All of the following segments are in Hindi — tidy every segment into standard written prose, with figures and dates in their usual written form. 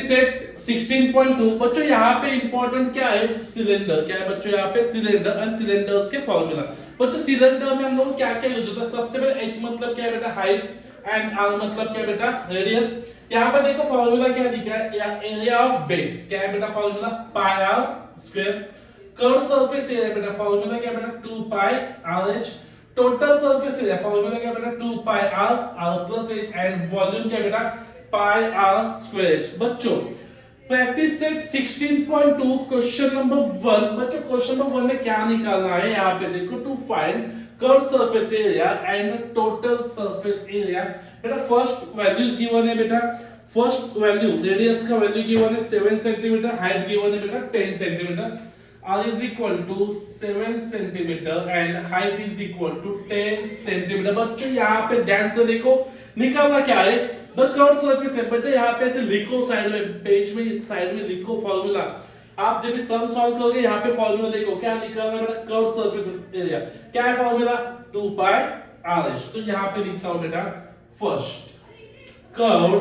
सेट 16.2 बच्चों यहाँ पे इंपॉर्टेंट क्या है, सिलेंडर। क्या है बच्चों यहाँ पे, सिलेंडर एंड सिलेंडर्स के फॉर्मूला। बच्चों सिलेंडर में हम लोग क्या क्या यूज होता है, सबसे पहले h मतलब क्या है बेटा, हाइट, एंड r मतलब क्या है बेटा, रेडियस। यहाँ पे देखो फॉर्मूला क्या दिखा है, एरिया ऑफ बेस। क्या है बेटा formula, pi R square. Curve surface area बेटा फॉर्मूला क्या है बेटा, 2 pi R H. Total surface area formula क्या है बेटा, 2 pi are are plus H. And volume क्या है बेटा, पाई आर स्क्वायर। बच्चों प्रैक्टिस सेट 16.2 क्वेश्चन नंबर 1। बच्चों क्वेश्चन नंबर 1 में क्या निकालना है, यहाँ पे देखो, to find curve surface area and total surface area. बेटा फर्स्ट वैल्यूज गिवन है बेटा, फर्स्ट वैल्यू रेडियस का वैल्यू गिवन है 7 सेंटीमीटर, हाइट गिवन है बेटा 10 centimetre. r is equal to 7 centimetre and height is equal to 10 centimetre. बच्चों यहाँ पे ध्यान से देखो निकालना क्या है, द कर्व सरफेस है। बेटा यहाँ पे ऐसे लिखो, साइड में पेज में इस साइड में लिखो फॉर्मूला। आप जब भी सम सॉल्व करोगे यहाँ पे फॉर्मूला देखो क्या निकालना है बेटा, कर्व सरफेस एरिया। क्या है फॉर्मूला, 2 पाई आर एच। तो यहाँ पे लिखता हूं बेटा, फर्स्ट कर्व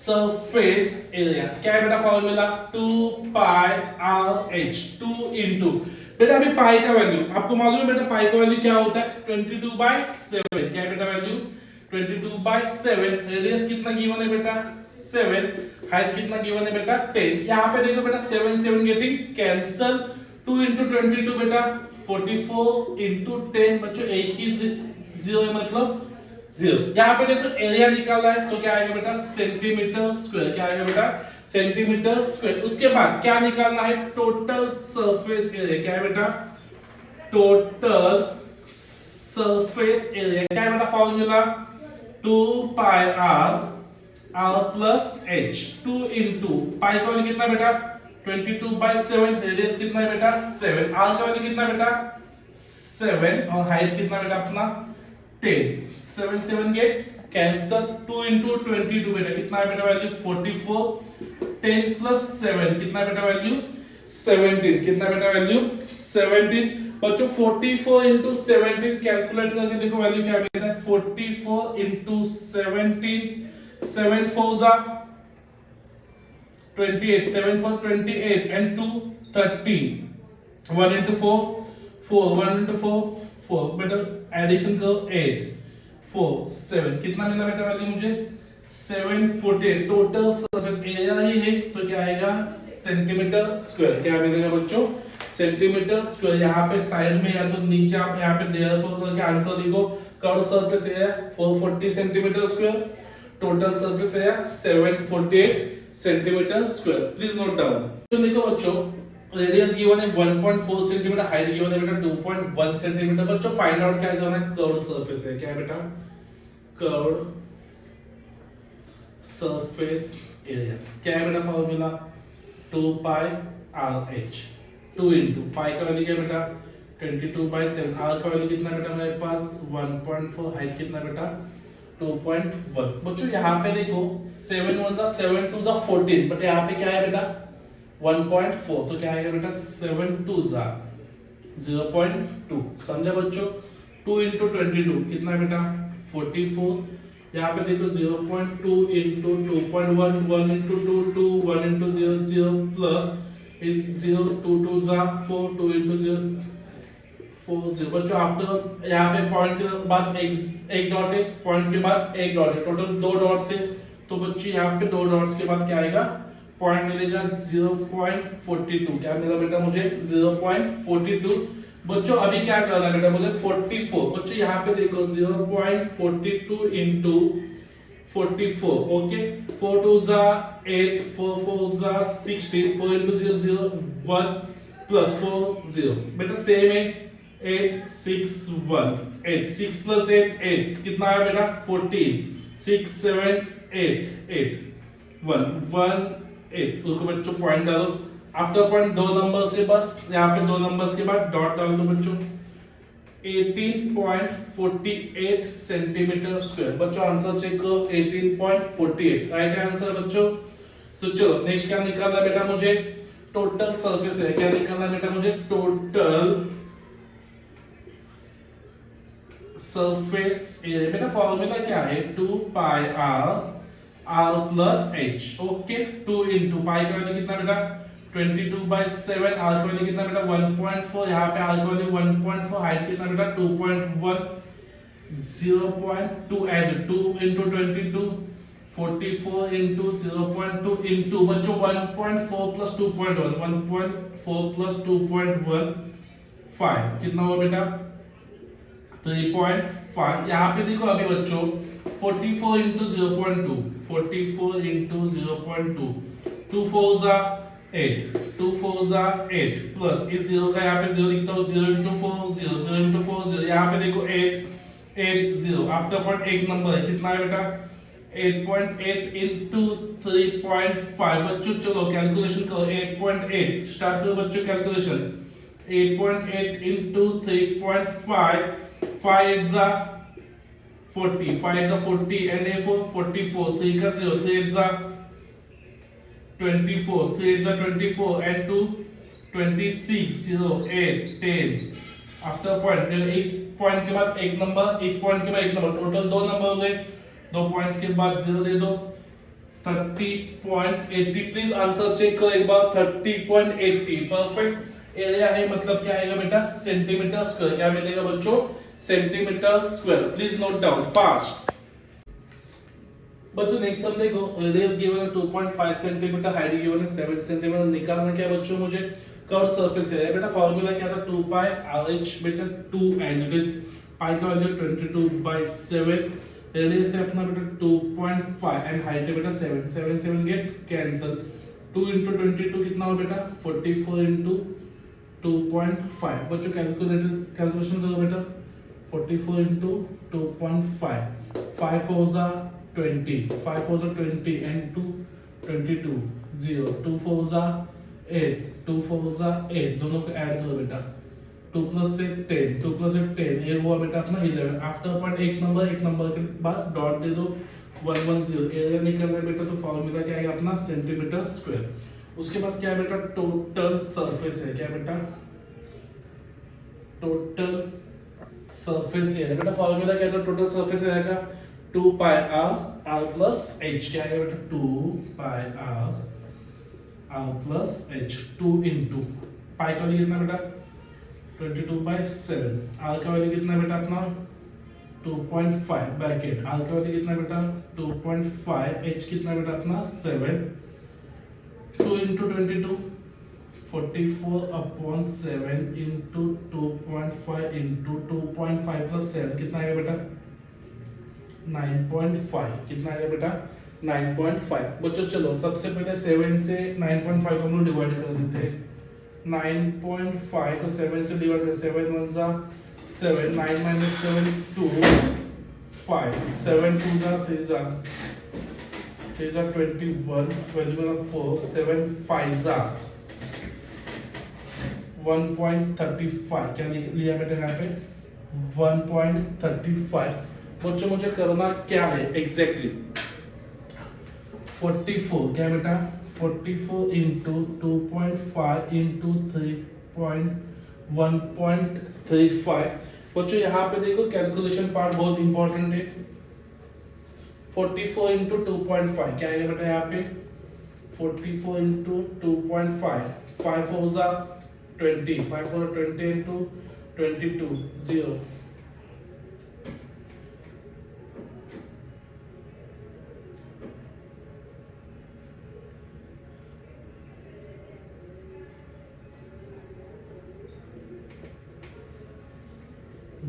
सरफेस एरिया। क्या है बेटा formula, 2 pi R H. 2 into बेटा अभी पाई का वैल्यू आपको मालूम है बेटा, पाई का वैल्यू क्या होता है, 22/7। क्या है बेटा वैल्यू, 22/7। रेडियस कितना गिवन है बेटा, 7। हाइट कितना गिवन है बेटा, 10। यहाँ पे देखो बेटा 7 7 गेटिंग कैंसल। 2 इंटू 22 बेटा 44 इंटू 10। बच्चों एक ही जीरो है मतलब 0। यहाँ पे देखो एरिया निकाला है तो क्या आएगा बेटा, सेंटीमीटर स्क्वायर। क्या आएगा बेटा, सेंटीमीटर स्क्वायर। उसके बाद क्या निकालना है, टोटल सरफेस एरिया। क्या है बेटा, टोटल सरफेस एरिया। क्या है बेटा formula, 2 pi are are plus h. 2 into pi का वैल्यू कितना बेटा, 22/7। रेडियस कितना है बेटा, 7। आर का वैल्यू कितना बेटा, 7। और हाइट कितना बेटा अपना 10। 7 7 गेट कैंसल। 2 इंटू 22 बेटा कितना है बेटा वैल्यू, 44। 10 प्लस 7 कितना बेटा वैल्यू, 17। कितना बेटा वैल्यू, 17। बच्चों 44 इंटू 17 कैलकुलेट करके देखो वैल्यू क्या बेटा है, 44 इंटू 17। 7 4 जा 28, 7 4 28 and 2 13। 1 into 4 4, 1 into 4 4। बेटा एडिशन करो 8 4 7। कितना मिला बेटा वैल्यू मुझे, 748। टोटल सरफेस एरिया ही है तो क्या आएगा, सेंटीमीटर स्क्वायर। क्या मिलेगा बच्चों, सेंटीमीटर स्क्वायर। यहाँ पे साइड में या तो नीचे आप यहाँ पे देयरफॉर करके आंसर लिखो। Curve surface area 440 centimetre square, total surface area 748 centimetre square. Please note down. तो देखो बच्चों रेडियस गिवन है 1.4 सेंटीमीटर, हाइट गिवन है बेटा 2.1 सेंटीमीटर। बच्चों फाइंड आउट क्या करना है, कर्व सरफेस है। क्या है बेटा, कर्व सरफेस एरिया। क्या है बेटा formula, 2 pi R H. 2 into pi का वैल्यू क्या है बेटा, 22/7। आर का वैल्यू कितना बेटा मेरे पास 1.4। हाइट कितना बेटा 2.1। बच्चों यहाँ पे देखो 7 1 7 2 14, बट यहाँ पे क्या है बेटा 1.4। तो क्या आएगा बेटा 7 2 0.2। समझा बच्चों। 2 इंटू 22 कितना है बेटा 44। यहाँ पे देखो 0.2 इंटू 2.1, 1 इंटू 2 2, 1 इंटू 0 0 प्लस इस 0 2 2 4, 2 इंटू 0 4 0। बच्चों आफ्टर यहाँ पे पॉइंट के बाद एक डॉट है, पॉइंट के बाद एक डॉट है, टोटल 2 डॉट्स है। तो बच्चों यहाँ पे 2 डॉट्स के बाद क्या आएगा, पॉइंट मिलेगा 0.42। क्या मिला बेटा मुझे 0.42। बच्चों अभी क्या करना है बेटा मुझे 44। बच्चों यहाँ पे देखो 0.42 इंटू 44। Okay 4 2 8, 4 4 16, 4 into 0 0 1 plus 4 0। बेटा सेम है 8 6 1 8, 6 प्लस 8 8 कितना है बेटा 14। 6 7 8 8 1 1 8। उसको बच्चों पॉइंट डालो, आफ्टर पॉइंट 2 नंबर्स के बस यहाँ पे 2 नंबर्स के बाद डॉट डाल दो बच्चों। 18.48 सेंटीमीटर स्क्वायर। बच्चों आंसर चेक करो 18.48 राइट आंसर बच्चों। तो चलो नेक्स्ट क्या निकालना बेटा मुझे, टोटल सरफेस है। क्या निकालना बेटा मुझे, टोटल सरफेस एरिया। बेटा फॉर्मूला क्या है, 2 pi R r plus h। Okay 2 into pi का वैल्यू कितना बेटा 22/7, r का वैल्यू कितना बेटा 1.4, यहाँ पे r का वैल्यू 1.4, हाइट कितना बेटा 2.1, 0.2 एज 2 इंटू 22 44 इंटू 0.2 इंटू बच्चों 1.4 प्लस 2.1, 1.4 प्लस 2.1 5 कितना हुआ बेटा 3.5। यहाँ पे देखो अभी बच्चों 44 इंटू 0.2, 44 इंटू 0.2, 2 4 8, 2 4 8 प्लस इस जीरो का यहाँ पे जीरो लिखता हूँ 0 इंटू 4 0, 0 इंटू 4 0, यहाँ पे देखो 8 8 0, आफ्टर पॉइंट एक नंबर है कितना है बेटा 8.8 इंटू 3.5। बच्चों चलो कैलकुलेशन करो 8.8 स्टार्ट करो बच्चों calculation 8.8 into 3.5, 5 is 40, 5 is 40 and a 4 44, 3 का 0, 3 is 24, 3 is 24 and 2 26, 0 8 10 after point इस पॉइंट के बाद एक नंबर, इस पॉइंट के बाद एक नंबर, टोटल दो नंबर हो गए, दो पॉइंट्स के बाद 0 दे दो 30.80। प्लीज आंसर चेक करो एक बार 30.80 परफेक्ट एरिया है, मतलब क्या आएगा बेटा सेंटीमीटर स्क्वायर, क्या मिलेगा बच्चों centimetre square. Please note down fast बच्चों। नेक्स्ट सम देखो रेडियस गिवन है 2.5 सेंटीमीटर, हाइट गिवन है 7 सेंटीमीटर, निकालना क्या है बच्चों मुझे कर्व सरफेस एरिया। बेटा फार्मूला क्या था 2 पाई RH, बेटा 2 एज इट इज, पाई का वैल्यू 22/7, रेडियस है अपना बेटा 2.5 एंड हाइट है बेटा 7, 7 7 गेट कैंसिल, 2 इंटू 22 कितना हो बेटा 44 इंटू 2.5। बच्चों कैलकुलेशन करो बेटा 44 इंटू 2.5, 5 4 20, 5 4 20 and 2 22 0, 2 4 8, 2 4 8, दोनों को ऐड करो बेटा 2 प्लस से 10, 2 प्लस से 10, ये हुआ बेटा अपना 11। आफ्टर पॉइंट एक नंबर के बाद डॉट दे दो 110, एरिया निकलना है बेटा, तो फॉर्मूला क्या आएगा अपना सेंटीमीटर स्क्वायर। उसके बाद क्या है बेटा टोटल सरफेस है, क्या बेटा टोटल सरफेस एरिया। बेटा फॉर्मूला क्या था टोटल सरफेस एरिया का 2 पाई r प्लस h, क्या आएगा बेटा 2 पाई r plus h, 2 into pi का वैल्यू कितना बेटा 22/7, r का वैल्यू कितना बेटा अपना 2.5 ब्रैकेट, r का वैल्यू कितना बेटा 2.5, h कितना बेटा अपना 7, 2 इंटू 22 44/7 इंटू 2.5 इंटू 2.5 प्लस 7 कितना आएगा बेटा 9.5, कितना आएगा बेटा 9.5। बच्चों चलो सबसे पहले 7 से 9.5 को हम लोग डिवाइड कर देते हैं, 9.5 को 7 से डिवाइड कर 7 1 जा 7, 9 minus 7 2 5, 7 2 जा 3 जा 21, वैल्यू में 4, 7 5 जा 1.35, क्या लिया बेटा यहाँ पे 1.35। बच्चों मुझे करना क्या है एग्जैक्टली 44, क्या बेटा 44 इंटू 2.5 इंटू 1.35। बच्चों यहाँ पे देखो कैलकुलेशन पार्ट बहुत इंपॉर्टेंट है, 44 इंटू 2.5 क्या आएगा बेटा यहाँ पे 44 into 2.5, 5 4 20, 5 4 20 into 22 0,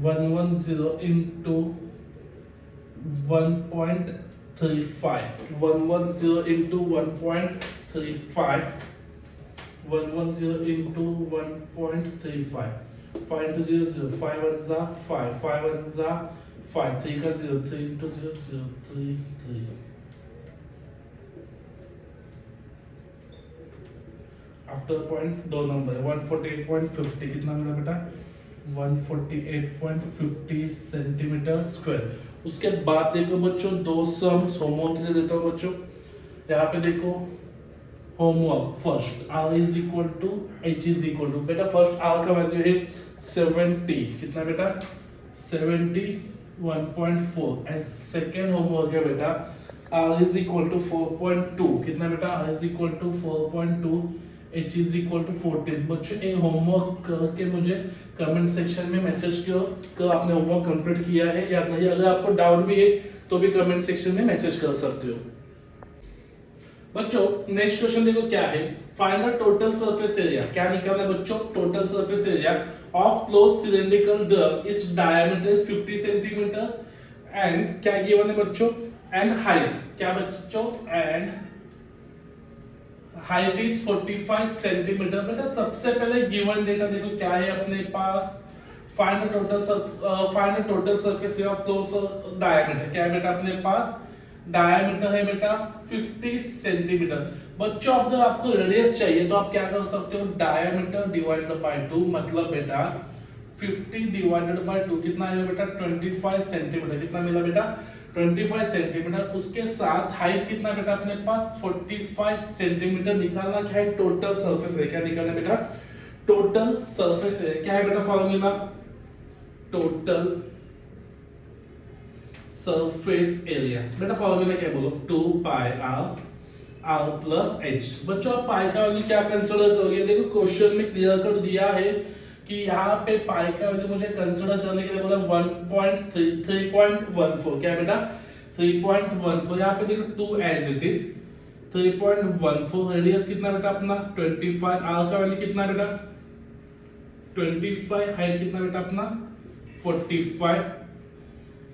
one 110 into 1.35, 110 into 1.35, 110 into 1.35, 5 into 0 0, 5 1 जा 5, 5 1 जा 5, 3 का 0, 3 into 0 0 3 3। आफ्टर पॉइंट दो नंबर 148.50, कितना मिला बेटा 148.50 सेंटीमीटर स्क्वायर। उसके बाद देखो बच्चों दो सम्स होमवर्क के लिए देता हूँ बच्चों, यहाँ पे देखो homework first r is equal to h is equal to, बेटा फर्स्ट r का वैल्यू है 70, कितना बेटा 71.4 एंड सेकेंड होमवर्क है बेटा R इज इक्वल टू 4.2 कितना बेटा R is equal to 4.2 H is equal to 14। बच्चों ये होमवर्क करके मुझे कमेंट सेक्शन में मैसेज करो कि आपने होमवर्क कंप्लीट किया है या नहीं। अगर आपको डाउट भी है तो भी कमेंट सेक्शन में मैसेज कर सकते हो। बच्चों नेक्स्ट क्वेश्चन देखो क्या है, find the total surface area. क्या निकालना है बच्चों, total surface area of close cylindrical drum is diameter is 50 centimetre and क्या गिवन है बच्चों, एंड हाइट क्या बच्चों, एंड हाइट इज 45 सेंटीमीटर। बेटा सबसे पहले गिवन डेटा देखो क्या है अपने पास, find the total surface area of close diameter. क्या है बेटा अपने पास, डायमीटर है बेटा 50 सेंटीमीटर। बच्चों अगर आपको रेडियस चाहिए तो आप क्या कर सकते हो, डायमीटर डिवाइडेड बाय 2, मतलब बेटा 50 डिवाइडेड बाय 2 कितना आएगा बेटा 25 सेंटीमीटर। कितना मिला बेटा 25 सेंटीमीटर। उसके साथ हाइट कितना बेटा अपने पास 45 सेंटीमीटर। निकालना क्या है, टोटल सरफेस एरिया। क्या निकालना बेटा, टोटल सरफेस एरिया। क्या है बेटा फॉर्मूला, टोटल सरफेस एरिया। बेटा फॉर्मूला क्या बोलो, 2 पाई r प्लस h। बच्चों आप पाई का वैल्यू क्या कंसीडर करोगे, देखो क्वेश्चन में क्लियर कर दिया है कि यहाँ पे पाई का वैल्यू मुझे कंसीडर करने के लिए बोला 3.14। क्या बेटा 3.14। यहाँ पे देखो 2 एज इट इज 3.14। रेडियस कितना बेटा अपना 25, r का वैल्यू कितना बेटा 25, हाइट कितना बेटा अपना 45।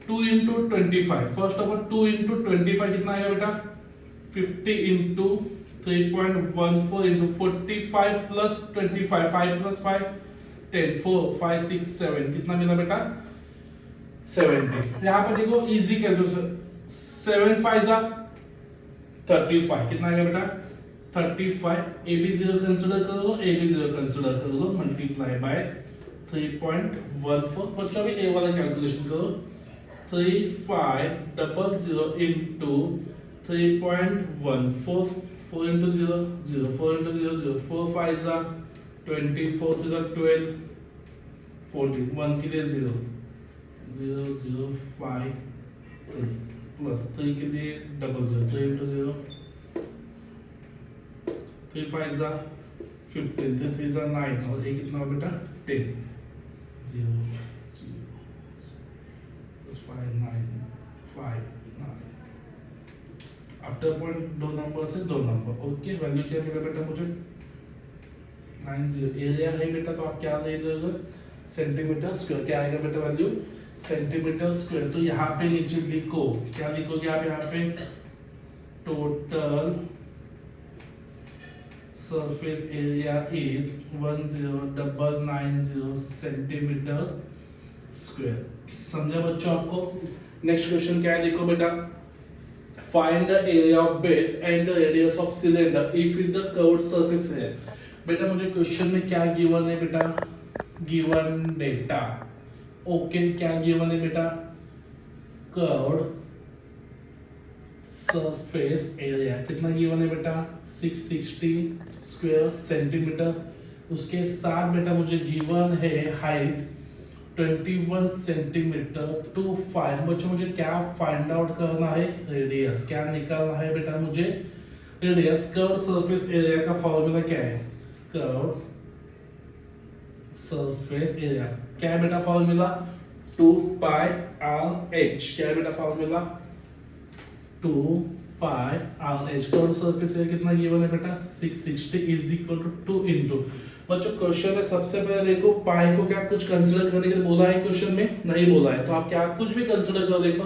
2 into 25, first of all 2 into 25 कितना आएगा बेटा 50 into 3.14 into 45 plus 25, 5 plus 5 10, 4 5 6 7 कितना मिला बेटा 70। यहाँ पे देखो इजी कैलकुलेशन, 7 5 जा 35 कितना आएगा बेटा 35। ए बी 0 कंसीडर कर लो, ए बी 0 कंसीडर कर लो, मल्टीप्लाई बाय 3.14। बच्चों अभी ए वाला कैलकुलेशन करो, 3500 into 3.14, 4 into 0 0, 4 into 0 0, 4 5 are 20, 4 3 are 12, 14, 1 के लिए 0 0 0 5 3 प्लस 3 के लिए डबल 0, 3 into 0, 3 5 are 15, 3 3 are 9 और ये कितना हो बेटा 10, 0 5 9 5 9 आफ्टर पॉइंट दो नंबर से दो नंबर। ओके वैल्यू क्या मिला बेटा मुझे 90। एरिया है बेटा तो आप क्या ले लोगे सेंटीमीटर स्क्वायर। क्या आएगा बेटा वैल्यू सेंटीमीटर स्क्वायर। तो यहाँ पे नीचे लिखो, क्या लिखोगे आप यहाँ पे, total surface area is 10,990 centimetre square. समझा बच्चों आपको। नेक्स्ट क्वेश्चन क्या है देखो बेटा, find the area of base and the radius of cylinder if it the curved surface है। बेटा मुझे क्वेश्चन में क्या गिवन है बेटा, गिवन डेटा। ओके क्या गिवन है बेटा, कर्व्ड सरफेस एरिया कितना गिवन है बेटा 660 स्क्वायर सेंटीमीटर। उसके साथ बेटा मुझे गिवन है हाइट 21 सेंटीमीटर टू 5। बच्चों मुझे क्या फाइंड आउट करना है, रेडियस। क्या निकालना है बेटा मुझे, रेडियस। कर्व सरफेस एरिया का फॉर्मूला क्या है, कर्व सरफेस एरिया क्या है बेटा फॉर्मूला 2 पाई r h। क्या है बेटा फॉर्मूला 2 पाई r h। Curve surface area कितना गिवन है बेटा 660 इज इक्वल टू 2 इंटू। बच्चों क्वेश्चन में सबसे पहले देखो पाई को क्या कुछ कंसीडर करने के लिए बोला है, क्वेश्चन में नहीं बोला है तो आप क्या कुछ भी कंसीडर करो। देखो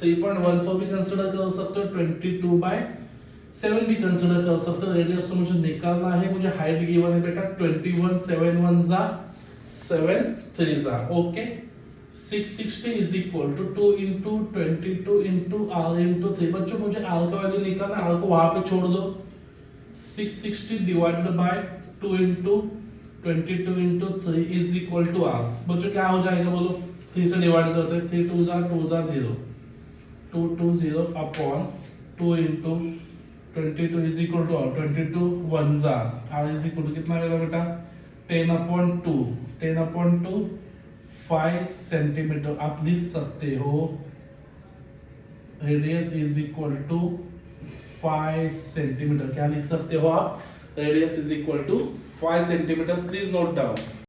3.14 भी कंसीडर कर सकते हो, 22/7 भी कंसीडर कर सकते हो। रेडियस तो मुझे निकालना है, मुझे हाइट गिवन है बेटा 21, 7 1 जा 7 3 जा। Okay 660 is equal to 2 into 22 into r into 3। बच्चों मुझे r का वैल्यू निकालना है, r को वहां पे छोड़ दो। 660 divided by 2 into 22 into 3 is equal to r। बच्चों क्या हो जाएगा बोलो, 3 से डिवाइड करते हैं, 3 2 जा 2 जा 0, 2 2 0 upon 2 into 22 is equal to r, 22 1 जा r is equal to कितना मिला बेटा 10/2, 10/2 5 सेंटीमीटर। आप लिख सकते हो radius is equal to 5 centimetre. क्या लिख सकते हो आप? Radius is equal to 5 centimetre. Please note down.